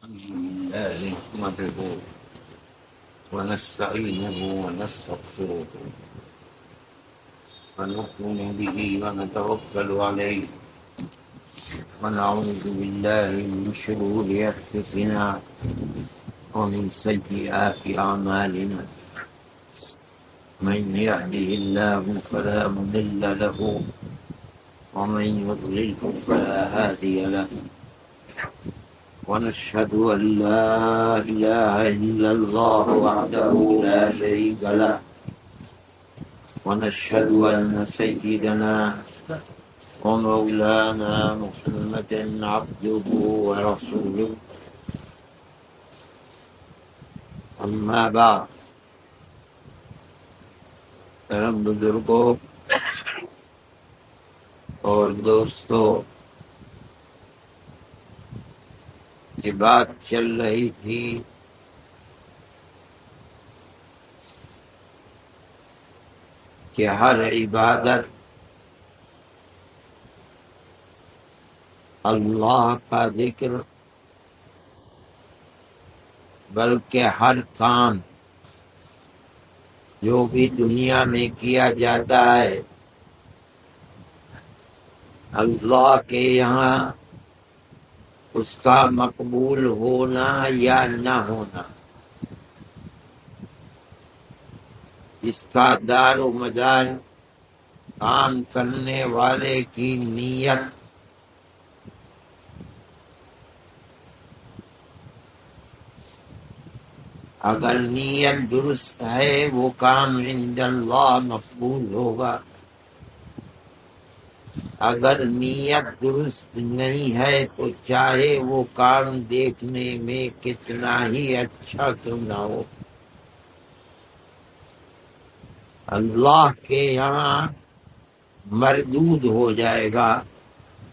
لله نحمده ونستعينه ونستغفره ونؤمن به ونتوكل عليه ونعوذ بالله من شرور أنفسنا ومن سيئات أعمالنا من يهده الله فلا مضل له ومن يضلله فلا هادي له ونشهد أن لا إله إلا الله وحده لا شريك له ونشهد أن سيدنا ومولانا محمدا عبده ورسوله أما بعد کرم بزرگوں اور دوستوں، یہ بات چل رہی تھی کہ ہر عبادت اللہ کا ذکر، بلکہ ہر کام جو بھی دنیا میں کیا جاتا ہے اللہ کے یہاں اس کا مقبول ہونا یا نہ ہونا، اس کا دار و مدار کام کرنے والے کی نیت۔ اگر نیت درست ہے وہ کام عند اللہ مقبول ہوگا، اگر نیت درست نہیں ہے تو چاہے وہ کام دیکھنے میں کتنا ہی اچھا کیوں نہ ہو، اللہ کے یہاں مردود ہو جائے گا،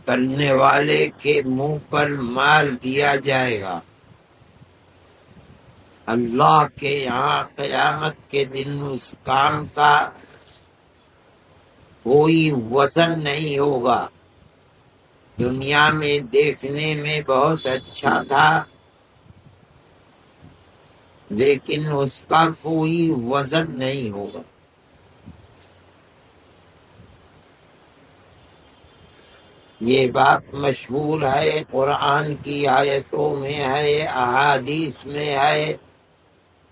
کرنے والے کے منہ پر مار دیا جائے گا۔ اللہ کے یہاں قیامت کے دن اس کام کا کوئی وزن نہیں ہوگا۔ دنیا میں دیکھنے میں بہت اچھا تھا لیکن اس کا کوئی وزن نہیں ہوگا۔ یہ بات مشہور ہے، قرآن کی آیتوں میں ہے، احادیث میں ہے،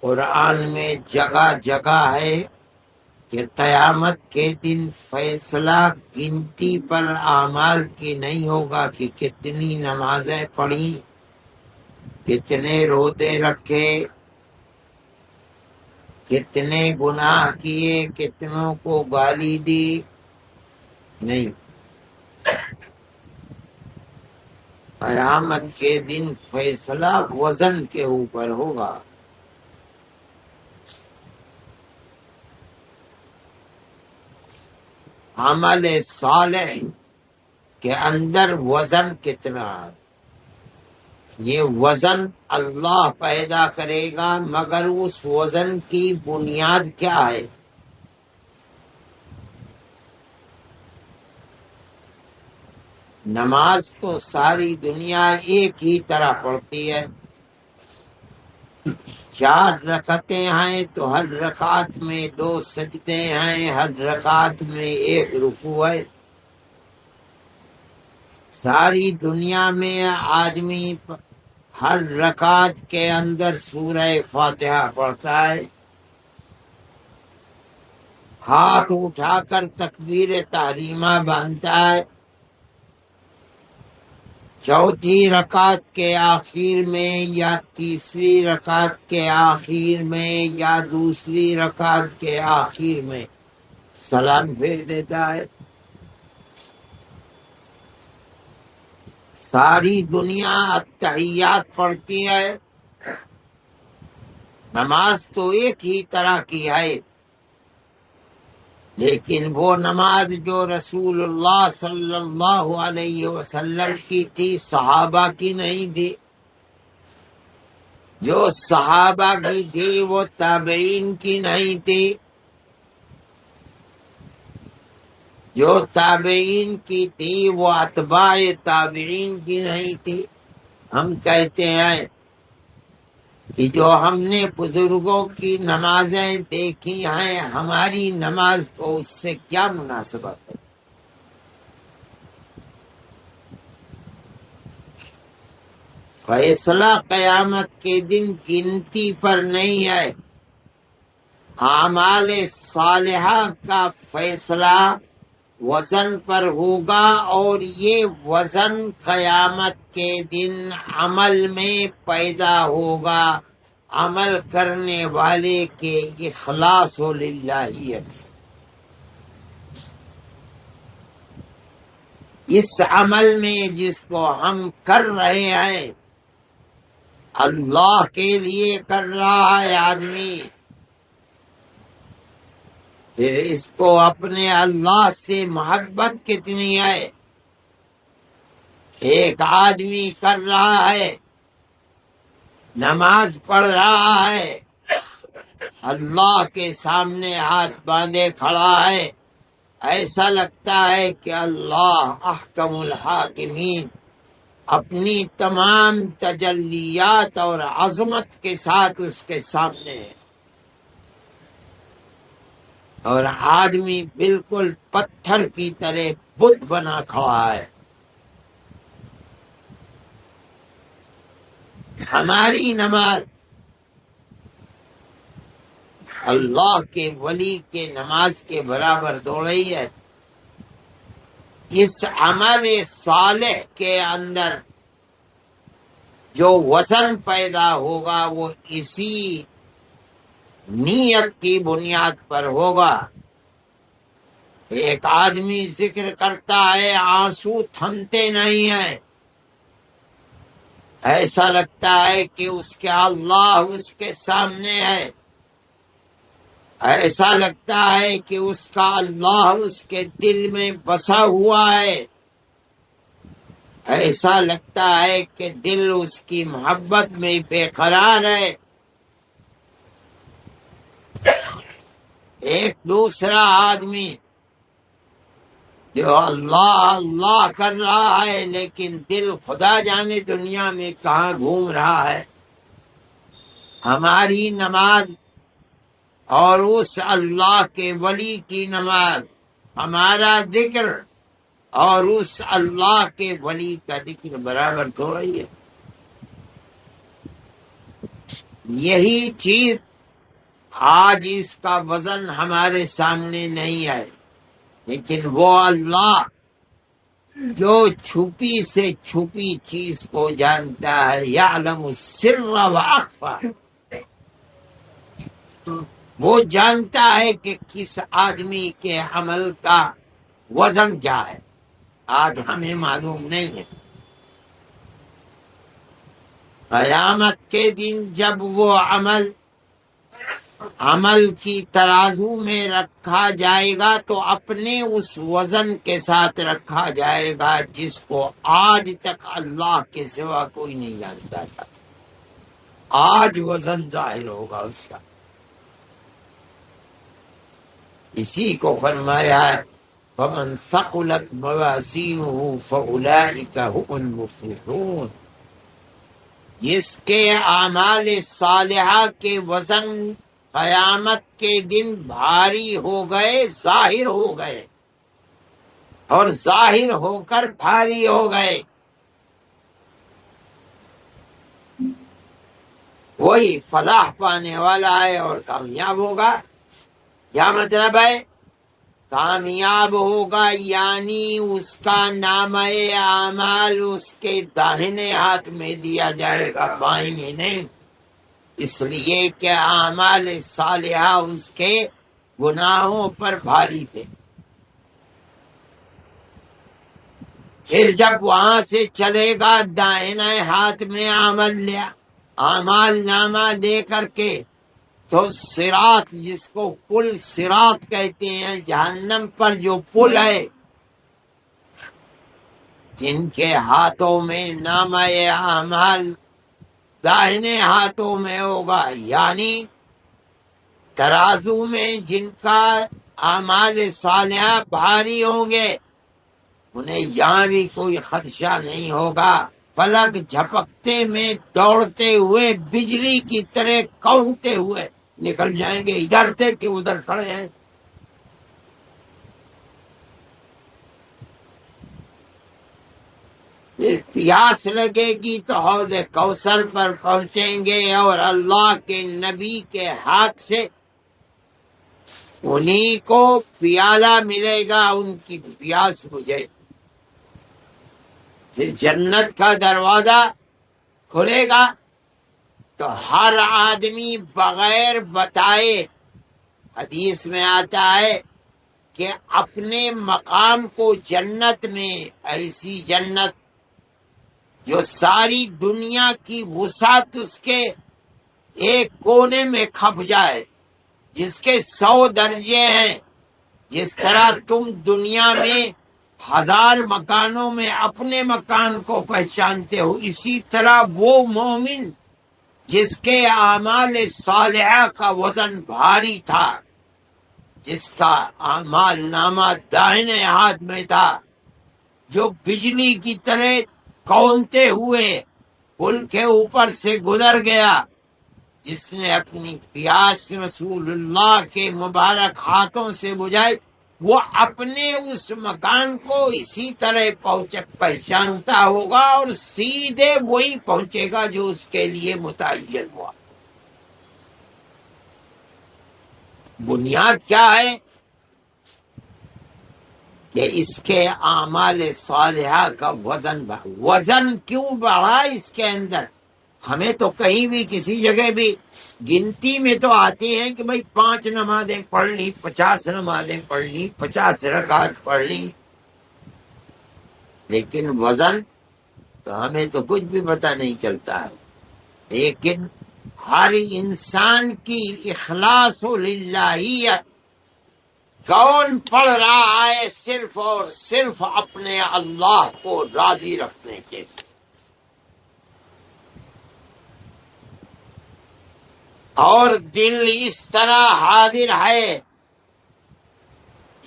قرآن میں جگہ جگہ ہے کہ قیامت کے دن فیصلہ گنتی پر اعمال کی نہیں ہوگا کہ کتنی نمازیں پڑھی، کتنے روزے رکھے، کتنے گناہ کیے، کتنوں کو گالی دی، نہیں۔ قیامت کے دن فیصلہ وزن کے اوپر ہوگا۔ عمل صالح کے اندر وزن کتنا ہے، یہ وزن اللہ پیدا کرے گا، مگر اس وزن کی بنیاد کیا ہے؟ نماز تو ساری دنیا ایک ہی طرح پڑھتی ہے، 4 رکعتیں ہیں تو ہر رکعت میں 2 سجدے ہیں، ہر رکعت میں 1 رکوع ہے۔ ساری دنیا میں آدمی ہر رکعت کے اندر سورہ فاتحہ پڑھتا ہے، ہاتھ اٹھا کر تکبیر تحریمہ باندھتا ہے، چوتھی رکعت کے آخر میں یا تیسری رکعت کے آخر میں یا دوسری رکعت کے آخر میں سلام پھیر دیتا ہے۔ ساری دنیا اتحیات پڑھتی ہے، نماز تو ایک ہی طرح کی ہے، لیکن وہ نماز جو رسول اللہ صلی اللہ علیہ وسلم کی تھی صحابہ کی نہیں تھی، جو صحابہ کی تھی وہ تابعین کی نہیں تھی، جو تابعین کی تھی وہ اتباع تابعین کی نہیں تھی۔ ہم کہتے ہیں کہ جو ہم نے بزرگوں کی نمازیں دیکھی ہیں، ہماری نماز کو اس سے کیا مناسبت ہے؟ فیصلہ قیامت کے دن گنتی پر نہیں ہے، اعمال صالحہ کا فیصلہ وزن پر ہوگا، اور یہ وزن قیامت کے دن عمل میں پیدا ہوگا، عمل کرنے والے کے اخلاص و للہیت سے۔ اس عمل میں جس کو ہم کر رہے ہیں اللہ کے لیے کر رہا ہے آدمی، پھر اس کو اپنے اللہ سے محبت کتنی ہے۔ ایک آدمی کر رہا ہے، نماز پڑھ رہا ہے، اللہ کے سامنے ہاتھ باندھے کھڑا ہے، ایسا لگتا ہے کہ اللہ احکم الحاکمین اپنی تمام تجلیات اور عظمت کے ساتھ اس کے سامنے ہے، اور آدمی بالکل پتھر کی طرح بت بنا کھڑا ہے۔ ہماری نماز اللہ کے ولی کے نماز کے برابر دو رہی ہے۔ اس عمل صالح کے اندر جو وزن پیدا ہوگا وہ اسی نیت کی بنیاد پر ہوگا۔ ایک آدمی ذکر کرتا ہے، آنسو تھمتے نہیں ہیں، ایسا لگتا ہے کہ اس کے اللہ اس کے سامنے ہے، ایسا لگتا ہے کہ اس کا اللہ اس کے دل میں بسا ہوا ہے، ایسا لگتا ہے کہ دل اس کی محبت میں بے قرار ہے۔ ایک دوسرا آدمی جو اللہ اللہ کر رہا ہے لیکن دل خدا جانے دنیا میں کہاں گھوم رہا ہے۔ ہماری نماز اور اس اللہ کے ولی کی نماز، ہمارا ذکر اور اس اللہ کے ولی کا ذکر برابر ہو رہی ہے۔ یہی چیز آج اس کا وزن ہمارے سامنے نہیں ہے، لیکن وہ اللہ جو چھپی سے چھپی چیز کو جانتا ہے، یعلم السر و اخفی، وہ جانتا ہے کہ کس آدمی کے عمل کا وزن کیا ہے، آج ہمیں معلوم نہیں ہے۔ قیامت کے دن جب وہ عمل کی ترازو میں رکھا جائے گا تو اپنے اس وزن کے ساتھ رکھا جائے گا جس کو آج تک اللہ کے سوا کوئی نہیں جانتا تھا۔ آج وزن ظاہر ہوگا اس کا۔ اسی کو فرمایا ہے فَمَنْ ثَقُلَتْ مَوَازِينُهُ فَأُولَئِكَ هُمُ الْمُفْلِحُونَ، جس کے اعمال صالحہ کے وزن قیامت کے دن بھاری ہو گئے، ظاہر ہو گئے، اور ظاہر ہو کر بھاری ہو گئے، وہی فلاح پانے والا ہے اور کامیاب ہوگا۔ کیا مطلب ہے؟ کامیاب ہوگا یعنی اس کا نامہ اعمال اس کے داہنے ہاتھ میں دیا جائے گا، بائیں میں نہیں، اس لیے کہ اعمال صالحہ اس کے گناہوں پر بھاری تھے۔ پھر جب وہاں سے چلے گا دائیں ہاتھ میں اعمال نامہ دے کر کے، تو صراط، جس کو پل صراط کہتے ہیں، جہنم پر جو پل ہے، جن کے ہاتھوں میں نامہ اعمال داہنے ہاتھوں میں ہوگا، یعنی ترازو میں جن کا اعمال صالحہ بھاری ہوں گے، انہیں یہاں بھی کوئی خدشہ نہیں ہوگا پلک جھپکتے میں دوڑتے ہوئے بجلی کی طرح کونتے ہوئے نکل جائیں گے، ادھر سے کہ ادھر کھڑے ہیں۔ پھر پیاس لگے گی تو حوض کوثر پر پہنچیں گے اور اللہ کے نبی کے ہاتھ سے انہی کو پیالہ ملے گا، ان کی پیاس بجھے۔ پھر جنت کا دروازہ کھلے گا تو ہر آدمی بغیر بتائے، حدیث میں آتا ہے کہ اپنے مقام کو جنت میں، ایسی جنت جو ساری دنیا کی وسعت اس کے ایک کونے میں کھپ جائے، جس کے 100 درجے ہیں، جس طرح تم دنیا میں 1000 مکانوں میں اپنے مکان کو پہچانتے ہو، اسی طرح وہ مومن جس کے اعمال صالحہ کا وزن بھاری تھا، جس کا اعمال نامہ دائنے ہاتھ میں تھا، جو بجلی کی طرح کونتے ہوئے پل کے اوپر سے گزر گیا، جس نے اپنی پیاس رسول اللہ کے مبارک ہاتھوں سے بجھائی، وہ اپنے اس مکان کو اسی طرح پہچانتا ہوگا اور سیدھے وہی پہنچے گا جو اس کے لیے متعین ہوا۔ بنیاد کیا ہے کہ اس کے اعمال صالحہ کا وزن کیوں بڑھا اس کے اندر؟ ہمیں تو کہیں بھی کسی جگہ بھی گنتی میں تو آتی ہیں کہ بھئی 5 نمازیں پڑھ لی، 50 نمازیں پڑھ لی، 50 رکعت پڑھ لی، لیکن وزن تو ہمیں تو کچھ بھی پتہ نہیں چلتا ہے۔ لیکن ہر انسان کی اخلاص للہیت کون پڑھ رہا ہے؟ صرف اور صرف اپنے اللہ کو راضی رکھنے کے لیے۔ اور دل اس طرح حاضر ہے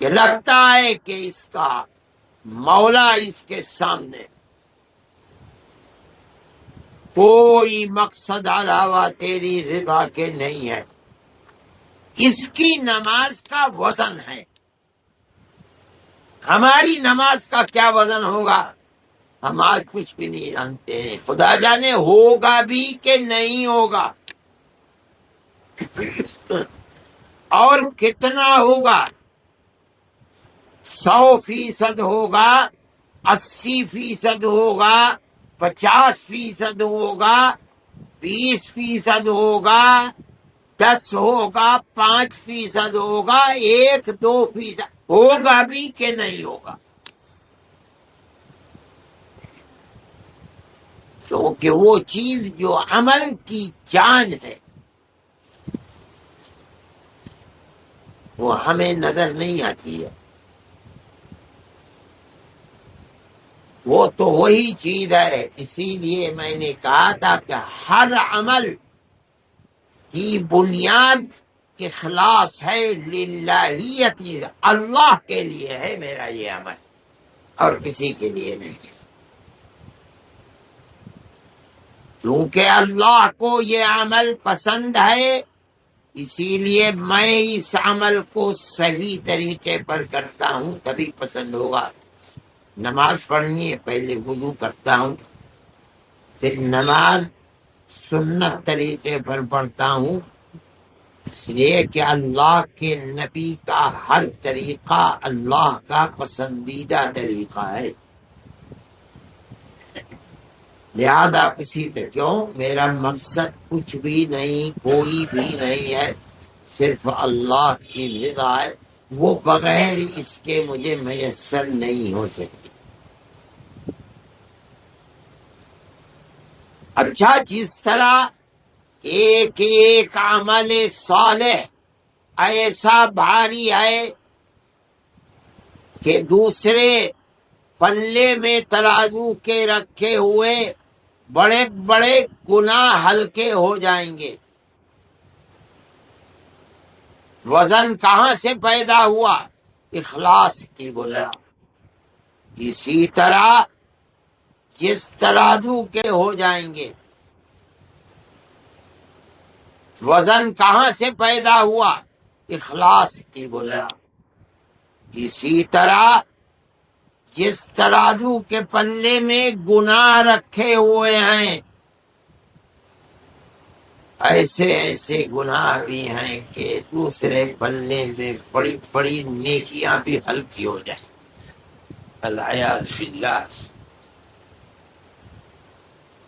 کہ لگتا ہے کہ اس کا مولا اس کے سامنے، کوئی مقصد علاوہ تیری رضا کے نہیں ہے۔ اس کی نماز کا وزن ہے۔ ہماری نماز کا کیا وزن ہوگا؟ ہم آج کچھ بھی نہیں جانتے ہیں، خدا جانے ہوگا بھی کہ نہیں ہوگا، اور کتنا ہوگا۔ 100% ہوگا، 80% ہوگا، 50% ہوگا، 20% ہوگا، 10 ہوگا، 5% ہوگا، 1-2% ہوگا بھی کہ نہیں ہوگا، کیونکہ وہ چیز جو عمل کی جان ہے وہ ہمیں نظر نہیں آتی ہے۔ وہ تو وہی چیز ہے، اسی لیے میں نے کہا تھا کہ ہر عمل کی بنیاد اخلاص ہے، للہیت، اللہ کے لیے ہے میرا یہ عمل، اور کسی کے لیے نہیں ہے۔ چونکہ اللہ کو یہ عمل پسند ہے، اسی لیے میں اس عمل کو صحیح طریقے پر کرتا ہوں، تبھی پسند ہوگا۔ نماز پڑھنی ہے، پہلے وضو کرتا ہوں، پھر نماز سنت طریقے پر پڑھتا ہوں، اس لیے کہ اللہ کے نبی کا ہر طریقہ اللہ کا پسندیدہ طریقہ ہے۔ لہذا کسی سے کیوں، میرا مقصد کچھ بھی نہیں، کوئی بھی نہیں ہے، صرف اللہ کی رضا ہے، وہ بغیر اس کے مجھے میسر نہیں ہو سکتی۔ اچھا، جس طرح ایک ایک عمل صالح ایسا بھاری ہے کہ دوسرے پلے میں ترازو کے رکھے ہوئے بڑے بڑے گناہ ہلکے ہو جائیں گے، وزن کہاں سے پیدا ہوا؟ اخلاص کی بنیاد۔ اسی طرح جس ترازو کے ہو جائیں گے۔ وزن کہاں سے پیدا ہوا؟ اخلاص کی بنیاد۔ اسی طرح جس ترازو کے پلے میں گناہ رکھے ہوئے ہیں، ایسے ایسے گناہ بھی ہیں کہ دوسرے پلے میں بڑی بڑی نیکیاں بھی ہلکی ہو جائیں۔ العیاذ باللہ،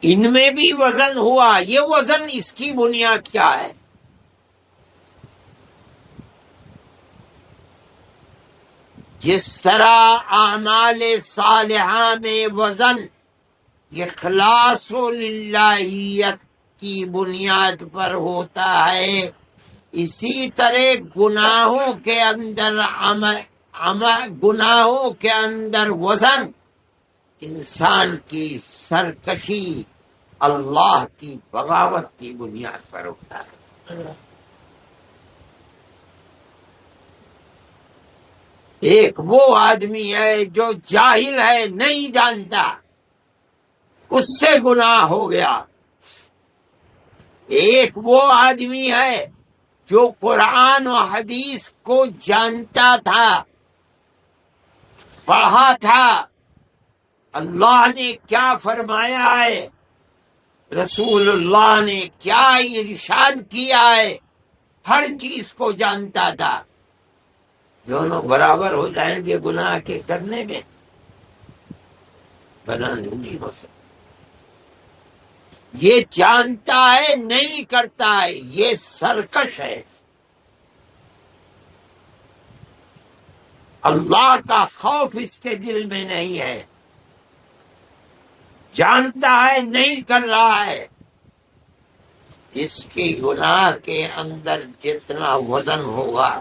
ان میں بھی وزن ہوا۔ یہ وزن، اس کی بنیاد کیا ہے؟ جس طرح اعمال صالحہ میں وزن اخلاص و للہیت کی بنیاد پر ہوتا ہے، اسی طرح گناہوں کے اندر وزن انسان کی سرکشی، اللہ کی بغاوت کی بنیاد پر ہوتا ہے۔ ایک وہ آدمی ہے جو جاہل ہے، نہیں جانتا، اس سے گناہ ہو گیا۔ ایک وہ آدمی ہے جو قرآن و حدیث کو جانتا تھا، پڑھا تھا، اللہ نے کیا فرمایا ہے، رسول اللہ نے کیا ارشاد کیا ہے، ہر چیز کو جانتا تھا۔ دونوں برابر ہو جائیں گے گناہ کے کرنے میں؟ بنا نہیں ہو سکتا۔ یہ جانتا ہے، نہیں کرتا ہے، یہ سرکش ہے۔ اللہ کا خوف اس کے دل میں نہیں ہے، جانتا ہے، نہیں کر رہا ہے۔ اس کی گناہ کے اندر جتنا وزن ہوگا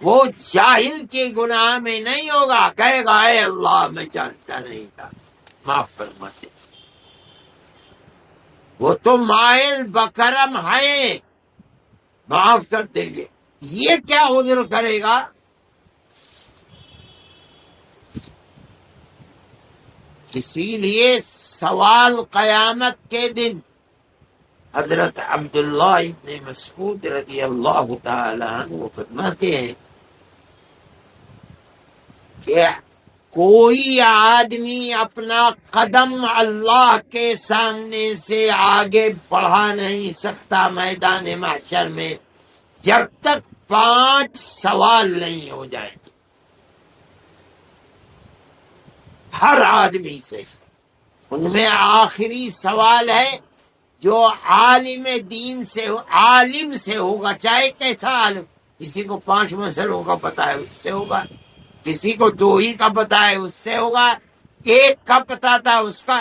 وہ جاہل کے گناہ میں نہیں ہوگا۔ کہے گا اے اللہ میں جانتا نہیں تھا، معاف فرما دے۔ وہ تو مائل بکرم ہے، معاف کر دیں گے۔ یہ کیا عذر کرے گا؟ اسی لیے سوال قیامت کے دن حضرت عبداللہ ابن مسعود رضی اللہ تعالی عنہ فرماتے ہیں کہ کوئی آدمی اپنا قدم اللہ کے سامنے سے آگے بڑھا نہیں سکتا میدان محشر میں، جب تک 5 سوال نہیں ہو جائیں گے ہر آدمی سے۔ ان میں آخری سوال ہے جو عالم دین سے، عالم سے ہوگا، چاہے کیسا عالم۔ کسی کو 5 مسئلوں کا پتا ہے، اس سے ہوگا۔ کسی کو 2 ہی کا پتا ہے، اس سے ہوگا۔ 1 کا پتا تھا، اس کا۔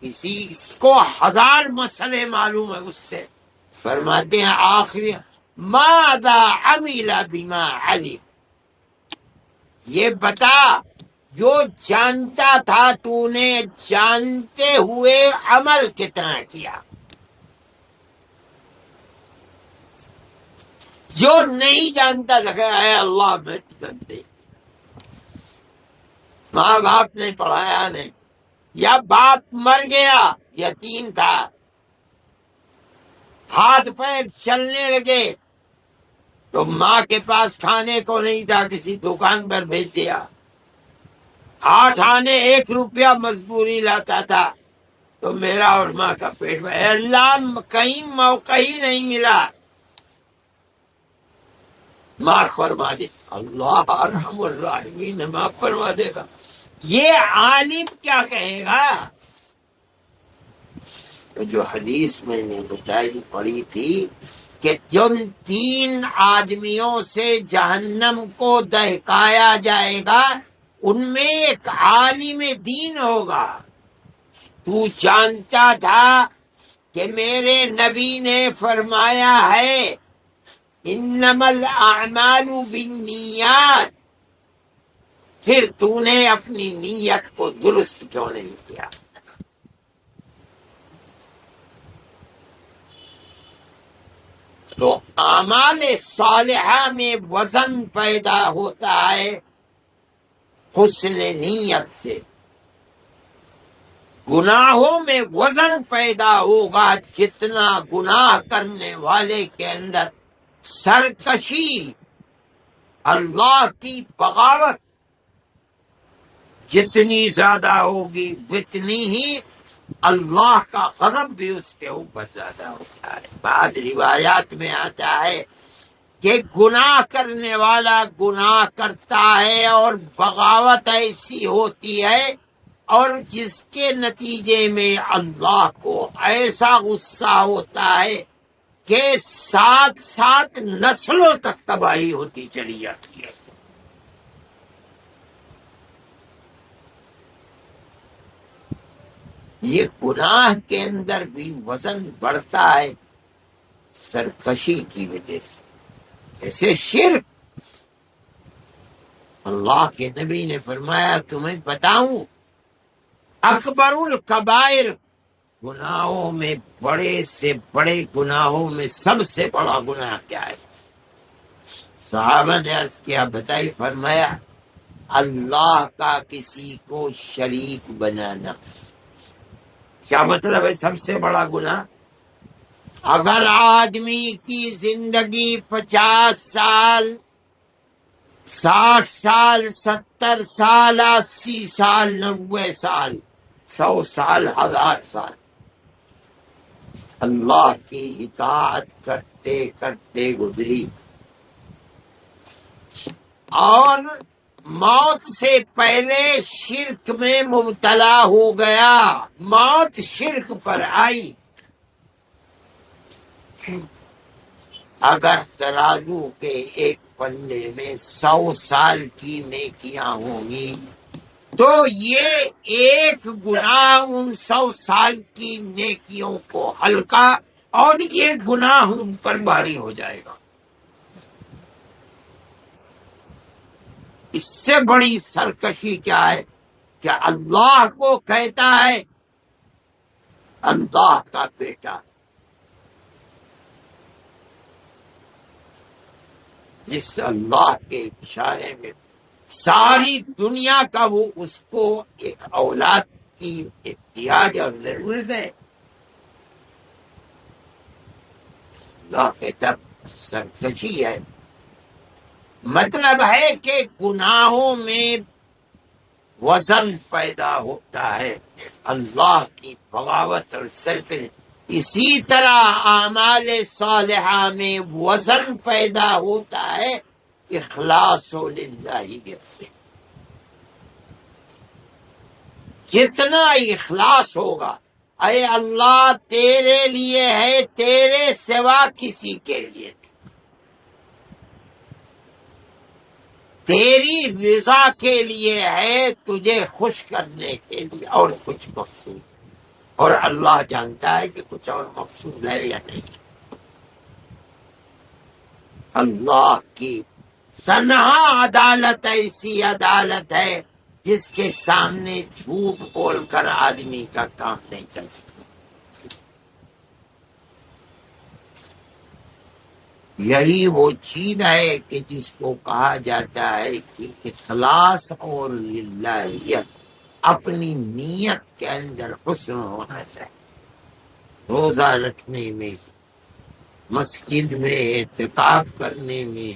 کسی کو 1000 مسئلے معلوم ہے، اس سے۔ فرماتے ہیں آخری ماذا عمل بما علم، یہ بتا جو جانتا تھا تو نے جانتے ہوئے عمل کتنا کیا۔ جو نہیں جانتا تھا کہ اے اللہ میں جانتے، ماں باپ نے پڑھایا نہیں، یا باپ مر گیا، یتیم تھا، ہاتھ پیر چلنے لگے تو ماں کے پاس کھانے کو نہیں تھا، کسی دکان پر بھیج دیا۔ 8 آنے 1 روپیہ مزدوری لاتا تھا تو میرا اور ماں کا پیٹ میں، اے اللہ کہیں موقع ہی نہیں ملا، معاف فرما دے۔ اللہ ارحم الراحمین، معاف فرما دے گا۔ یہ عالم کیا کہے گا؟ جو حدیث میں نے بتائی پڑی تھی کہ جن 3 آدمیوں سے جہنم کو دہکایا جائے گا، ان میں ایک عالم دین ہوگا۔ تو جانتا تھا کہ میرے نبی نے فرمایا ہے انما الاعمال بالنیات، پھر تو نے اپنی نیت کو درست کیوں نہیں کیا؟ تو اعمال صالحہ میں وزن پیدا ہوتا ہے حسن نیت سے۔ گناہوں میں وزن پیدا ہوگا جتنا گناہ کرنے والے کے اندر سرکشی، اللہ کی بغاوت جتنی زیادہ ہوگی اتنی ہی اللہ کا غضب بھی اس کے اوپر زیادہ ہوتا ہے۔ بعض روایات میں آتا ہے کہ گناہ کرنے والا گناہ کرتا ہے اور بغاوت ایسی ہوتی ہے، اور جس کے نتیجے میں اللہ کو ایسا غصہ ہوتا ہے کہ ساتھ ساتھ نسلوں تک تباہی ہوتی چلی جاتی ہے۔ یہ گناہ کے اندر بھی وزن بڑھتا ہے سرکشی کی وجہ سے، جیسے شرک۔ اللہ کے نبی نے فرمایا تمہیں بتاؤں اکبر الکبائر، گناہوں میں بڑے سے بڑے گناہوں میں سب سے بڑا گناہ کیا ہے؟ صحابہ نے عرض کیا بتائی، فرمایا اللہ کا کسی کو شریک بنانا۔ کیا مطلب ہے سب سے بڑا گناہ؟ اگر آدمی کی زندگی 50 سال، 60 سال، 70 سال، 80 سال، 90 سال، 100 سال، 1000 سال اللہ کی اطاعت کرتے کرتے گزری اور موت سے پہلے شرک میں مبتلا ہو گیا، موت شرک پر آئی، اگر ترازو کے ایک پلے میں 100 سال کی نیکیاں ہوں گی تو یہ ایک گناہ ان 100 سال کی نیکیوں کو ہلکا اور یہ گناہ ان پر بھاری ہو جائے گا۔ اس سے بڑی سرکشی کیا ہے کہ اللہ کو کہتا ہے اللہ کا بیٹا، جس اللہ کے اشارے میں ساری دنیا کا وہ اس کو ایک اولاد کی احتیاج اور ضرورت ہے، اللہ کہتا سرکشی ہے۔ مطلب ہے کہ گناہوں میں وزن پیدا ہوتا ہے، اللہ کی بغاوت اور سرکشی۔ اسی طرح اعمال صالحہ میں وزن پیدا ہوتا ہے اخلاص و للہیت سے۔ جتنا اخلاص ہوگا، اے اللہ تیرے لیے ہے، تیرے سوا کسی کے لیے نہیں، تیری رضا کے لیے ہے، تجھے خوش کرنے کے لیے اور کچھ مقصود، اور اللہ جانتا ہے کہ کچھ اور مقصود ہے یا نہیں۔ اللہ کی سنہا عدالت ایسی عدالت ہے جس کے سامنے جھوٹ بول کر آدمی کا کام نہیں چل سکتا۔ یہی وہ چیز ہے کہ جس کو کہا جاتا ہے کہ اخلاص اور للہیت، اپنی نیت کے اندر حسن ہونا چاہیے۔ روزہ رکھنے میں، مسجد میں اعتکاف کرنے میں،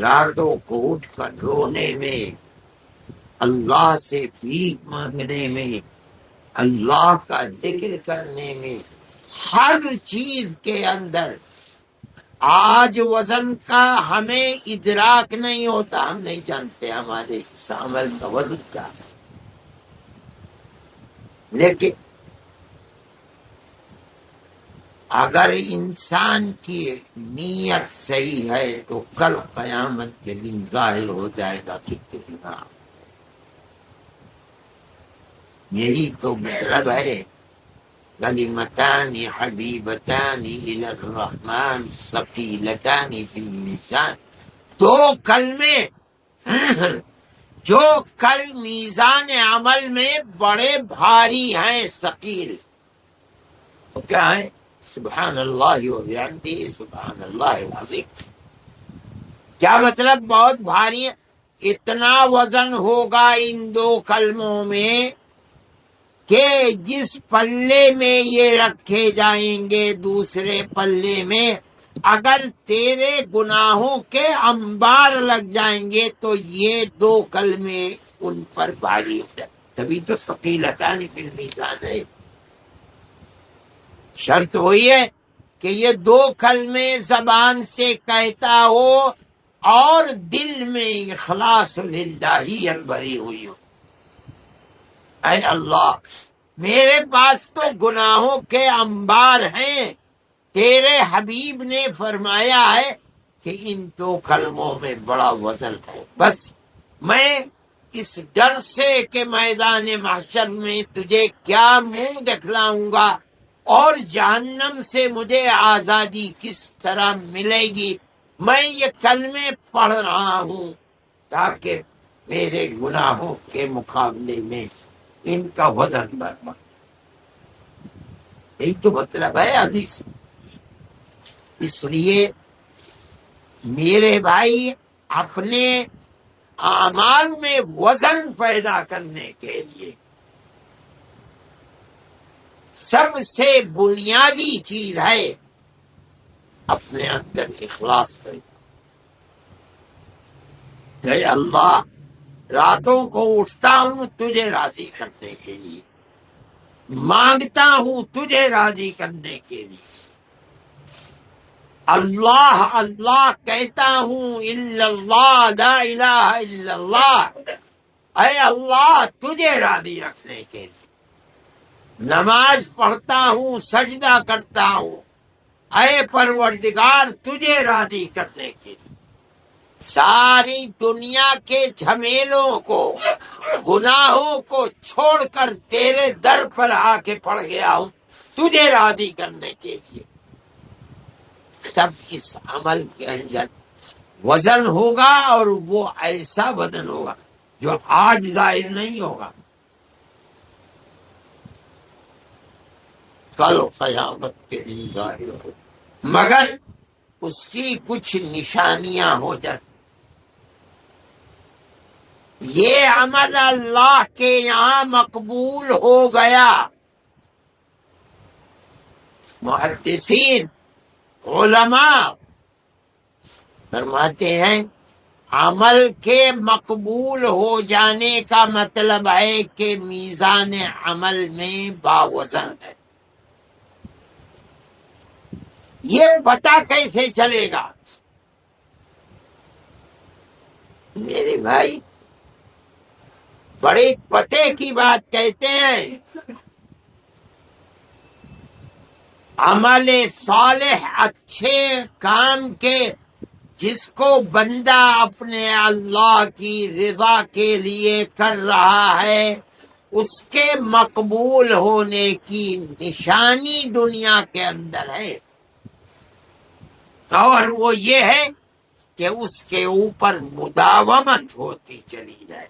راتوں کو اٹھ کر رونے میں، اللہ سے بھیک مانگنے میں، اللہ کا ذکر کرنے میں، ہر چیز کے اندر آج وزن کا ہمیں ادراک نہیں ہوتا، ہم نہیں جانتے ہمارے اس عمل کا وزن کیا ہے، لیکن اگر انسان کی نیت صحیح ہے تو کل قیامت کے دن ظاہر ہو جائے گا کہ کتنا۔ یہی تو مطلب ہے کلمتان حبیبتان الی الرحمن ثقیلتان فی المیزان، دو کلمے جو کل میزان عمل میں بڑے بھاری ہیں، ثقیل، تو کیا ہے؟ سبحان اللہ و بحمدہ سبحان اللہ العظیم۔ کیا مطلب بہت بھاری ہے؟ اتنا وزن ہوگا ان دو کلموں میں کہ جس پلے میں یہ رکھے جائیں گے دوسرے پلے میں اگر تیرے گناہوں کے انبار لگ جائیں گے تو یہ 2 کلمے ان پر بھاری ہو جائیں، تبھی تو ثقیلتان فی المیزان ہے۔ شرط وہی ہے کہ یہ 2 کلمے زبان سے کہتا ہو اور دل میں اخلاص للہ بھری ہوئی ہو۔ اے اللہ، میرے پاس تو گناہوں کے انبار ہیں، تیرے حبیب نے فرمایا ہے کہ ان 2 کلموں میں بڑا وزن ہے، بس میں اس ڈر سے کہ میدان محشر میں تجھے کیا منہ دکھلاؤں گا اور جہنم سے مجھے آزادی کس طرح ملے گی، میں یہ کلمے پڑھ رہا ہوں تاکہ میرے گناہوں کے مقابلے میں ان کا وزن بڑھے۔ یہی تو مطلب ہے حدیث۔ اس لیے میرے بھائی اپنے اعمال میں وزن پیدا کرنے کے لیے سب سے بنیادی چیز ہے اپنے اندر اخلاص پیدا۔ اے اللہ، راتوں کو اٹھتا ہوں تجھے راضی کرنے کے لیے، مانگتا ہوں تجھے راضی کرنے کے لیے، اللہ اللہ کہتا ہوں، الا اللہ، لا الہ الا اللہ، اے اللہ تجھے راضی رکھنے کے لیے، نماز پڑھتا ہوں، سجدہ کرتا ہوں، اے پروردگار تجھے راضی کرنے کے لیے، ساری دنیا کے جھمیلوں کو، گناہوں کو چھوڑ کر تیرے در پر آ کے پڑ گیا ہوں تجھے راضی کرنے کے لیے۔ تب اس عمل کے اندر وزن ہوگا اور وہ ایسا وزن ہوگا جو آج ظاہر نہیں ہوگا، کل قیامت کے دن ظاہر ہوگا، مگر اس کی کچھ نشانیاں ہو جائیں۔ یہ عمل اللہ کے یہاں مقبول ہو گیا۔ محدثین علماء فرماتے ہیں عمل کے مقبول ہو جانے کا مطلب ہے کہ میزان عمل میں باوزن ہے۔ یہ پتہ کیسے چلے گا؟ میرے بھائی بڑے پتے کی بات کہتے ہیں، عمل صالح اچھے کام کے جس کو بندہ اپنے اللہ کی رضا کے لیے کر رہا ہے، اس کے مقبول ہونے کی نشانی دنیا کے اندر ہے، اور وہ یہ ہے کہ اس کے اوپر مداومت ہوتی چلی جائے۔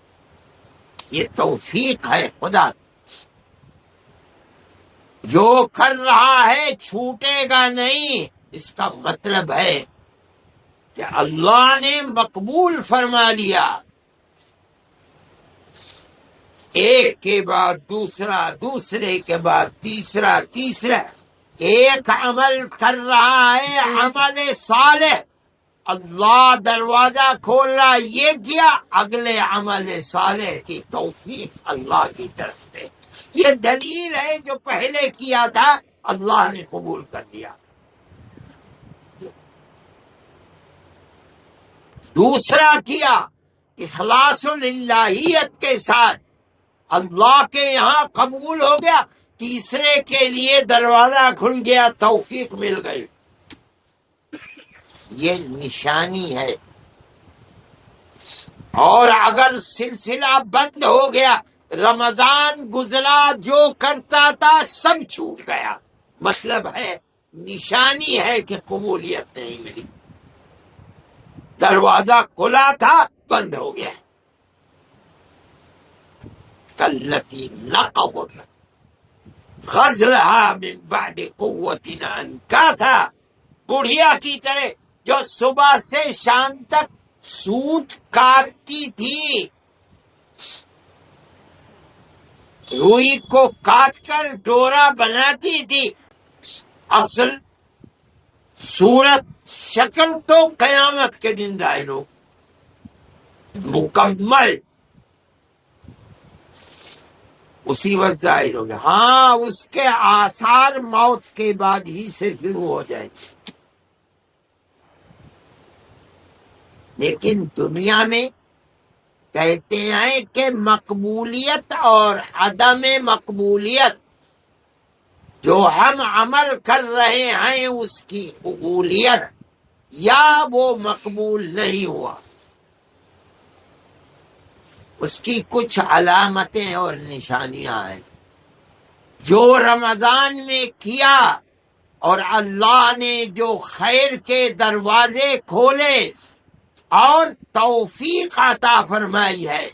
یہ توفیق ہے خدا، جو کر رہا ہے چھوٹے گا نہیں، اس کا مطلب ہے کہ اللہ نے مقبول فرما لیا۔ ایک کے بعد دوسرا، دوسرے کے بعد تیسرا، تیسرا، ایک عمل کر رہا ہے عمل صالح، اللہ دروازہ کھول رہا، یہ کیا، اگلے عمل صالح کی توفیق اللہ کی طرف سے۔ یہ دلیل ہے جو پہلے کیا تھا اللہ نے قبول کر لیا۔ دوسرا کیا اخلاص للہیت کے ساتھ، اللہ کے یہاں قبول ہو گیا، تیسرے کے لیے دروازہ کھل گیا، توفیق مل گئی۔ یہ نشانی ہے، اور اگر سلسلہ بند ہو گیا، رمضان گزرا جو کرتا تھا سب چھوٹ گیا، مطلب ہے نشانی ہے کہ قبولیت نہیں ملی، دروازہ کھلا تھا بند ہو گیا۔ کلتی نقضت غزلها من بعد قوت انکاثا، بڑھیا کی طرح جو صبح سے شام تک سوت کاٹتی تھی، روئی کو کاٹ کر ڈورا بناتی تھی، اصل صورت شکل تو قیامت کے دن ظاہر ہو، مکمل اسی وقت ظاہر ہو گیا۔ ہاں اس کے آثار موت کے بعد ہی سے شروع ہو جائیں، لیکن دنیا میں کہتے ہیں کہ مقبولیت اور عدم مقبولیت، جو ہم عمل کر رہے ہیں اس کی قبولیت یا وہ مقبول نہیں ہوا، اس کی کچھ علامتیں اور نشانیاں ہیں۔ جو رمضان میں کیا اور اللہ نے جو خیر کے دروازے کھولے اور توفیق عطا فرمائی ہے،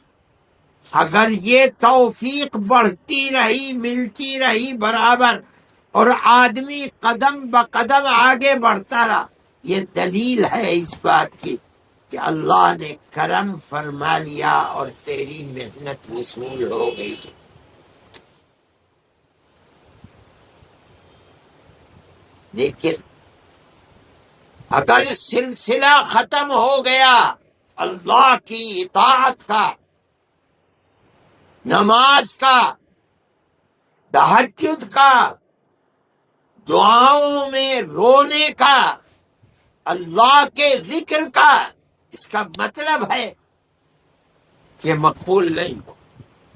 اگر یہ توفیق بڑھتی رہی، ملتی رہی برابر، اور آدمی قدم بقدم آگے بڑھتا رہا، یہ دلیل ہے اس بات کی کہ اللہ نے کرم فرما لیا اور تیری محنت وصول ہو گئی۔ لیکن اگر سلسلہ ختم ہو گیا اللہ کی اطاعت کا، نماز کا، تہجد کا، دعاؤں میں رونے کا، اللہ کے ذکر کا، اس کا مطلب ہے کہ مقبول نہیں ہو،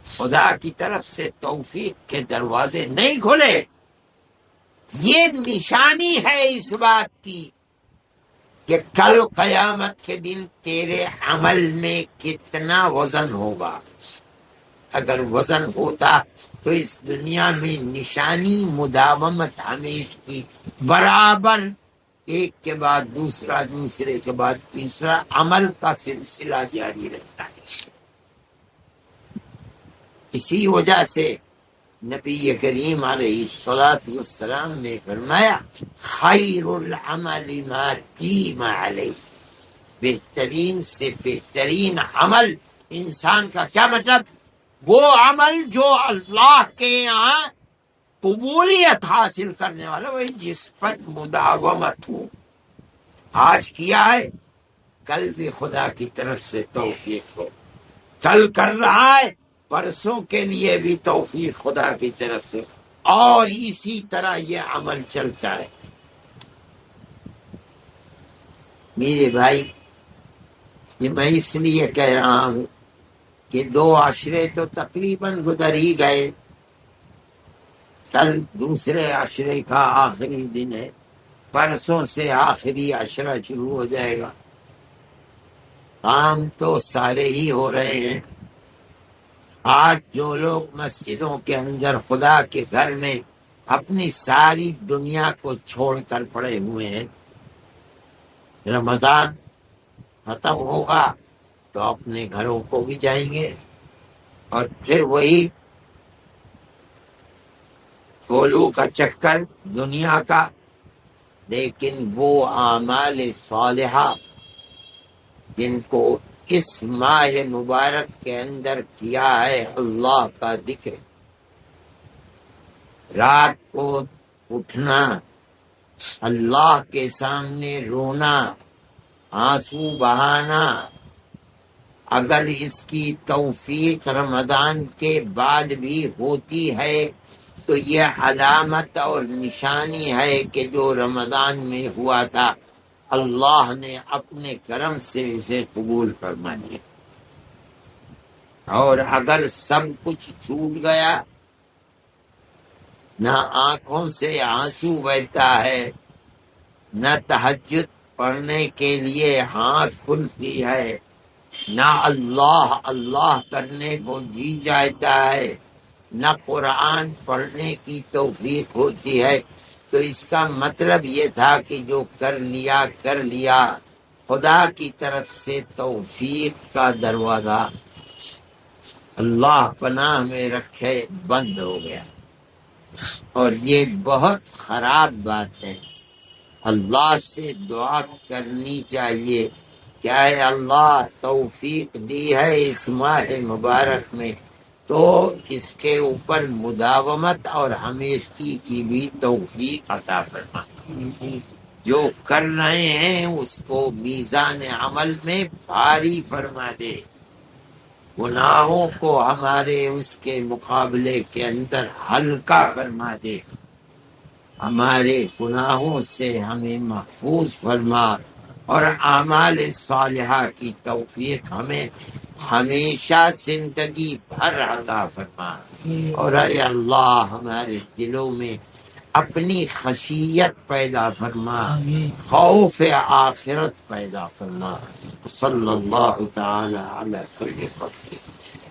خدا کی طرف سے توفیق کے دروازے نہیں کھلے۔ یہ نشانی ہے اس بات کی کہ کل قیامت کے دن تیرے عمل میں کتنا وزن ہوگا۔ اگر وزن ہوتا تو اس دنیا میں نشانی مداومت ہمیشہ کی برابر، ایک کے بعد دوسرا، دوسرے کے بعد تیسرا، عمل کا سلسلہ جاری رہتا ہے۔ اسی وجہ سے نبی کریم علیہ الصلاۃ والسلام نے فرمایا خیر العمل ما دیم علیہ، بہترین سے بہترین عمل انسان کا کیا مطلب؟ وہ عمل جو اللہ کے یہاں قبولیت حاصل کرنے والا، وہی جس پر مداومت ہو۔ آج کیا ہے، کل بھی خدا کی طرف سے توفیق ہو، کل کر رہا ہے پرسوں کے لیے بھی توفیق خدا کی طرف سے، اور اسی طرح یہ عمل چلتا ہے۔ میرے بھائی، یہ میں اس لیے کہہ رہا ہوں کہ 2 عشرے تو تقریباً گزر ہی گئے، کل دوسرے عشرے کا آخری دن ہے، پرسوں سے آخری عشرہ شروع ہو جائے گا۔ کام تو سارے ہی ہو رہے ہیں۔ آج جو لوگ مسجدوں کے اندر خدا کے گھر میں اپنی ساری دنیا کو چھوڑ کر پڑے ہوئے ہیں، رمضان ختم ہوگا تو اپنے گھروں کو بھی جائیں گے، اور پھر وہی گولو کا چکر دنیا کا۔ لیکن وہ اعمال صالحہ جن کو اس ماہ مبارک کے اندر کیا ہے، اللہ کا ذکر، رات کو اٹھنا، اللہ کے سامنے رونا، آنسو بہانا، اگر اس کی توفیق رمضان کے بعد بھی ہوتی ہے تو یہ علامت اور نشانی ہے کہ جو رمضان میں ہوا تھا اللہ نے اپنے کرم سے اسے قبول فرما لیا۔ اور اگر سب کچھ چھوٹ گیا، نہ آنکھوں سے آنسو بہتا ہے، نہ تہجد پڑھنے کے لیے آنکھ کھلتی ہے، نہ اللہ اللہ کرنے کو جی جاتا ہے، نہ قرآن پڑھنے کی توفیق ہوتی ہے، تو اس کا مطلب یہ تھا کہ جو کر لیا، خدا کی طرف سے توفیق کا دروازہ اللہ پناہ میں رکھے بند ہو گیا۔ اور یہ بہت خراب بات ہے۔ اللہ سے دعا کرنی چاہیے کہ اے اللہ توفیق دی ہے اس ماہ مبارک میں تو اس کے اوپر مداومت اور ہمیشگی کی بھی توفیق عطا فرما، جو کر رہے ہیں اس کو میزان عمل میں بھاری فرما دے، گناہوں کو ہمارے اس کے مقابلے کے اندر ہلکا فرما دے، ہمارے گناہوں سے ہمیں محفوظ فرما، اور اعمال صالحہ کی توفیق ہمیں ہمیشہ زندگی بھر عطا فرما، اور اے اللہ ہمارے دلوں میں اپنی خشیت پیدا فرما، خوف آخرت پیدا فرما۔ صلی اللہ تعالی علی خیر خلقہ۔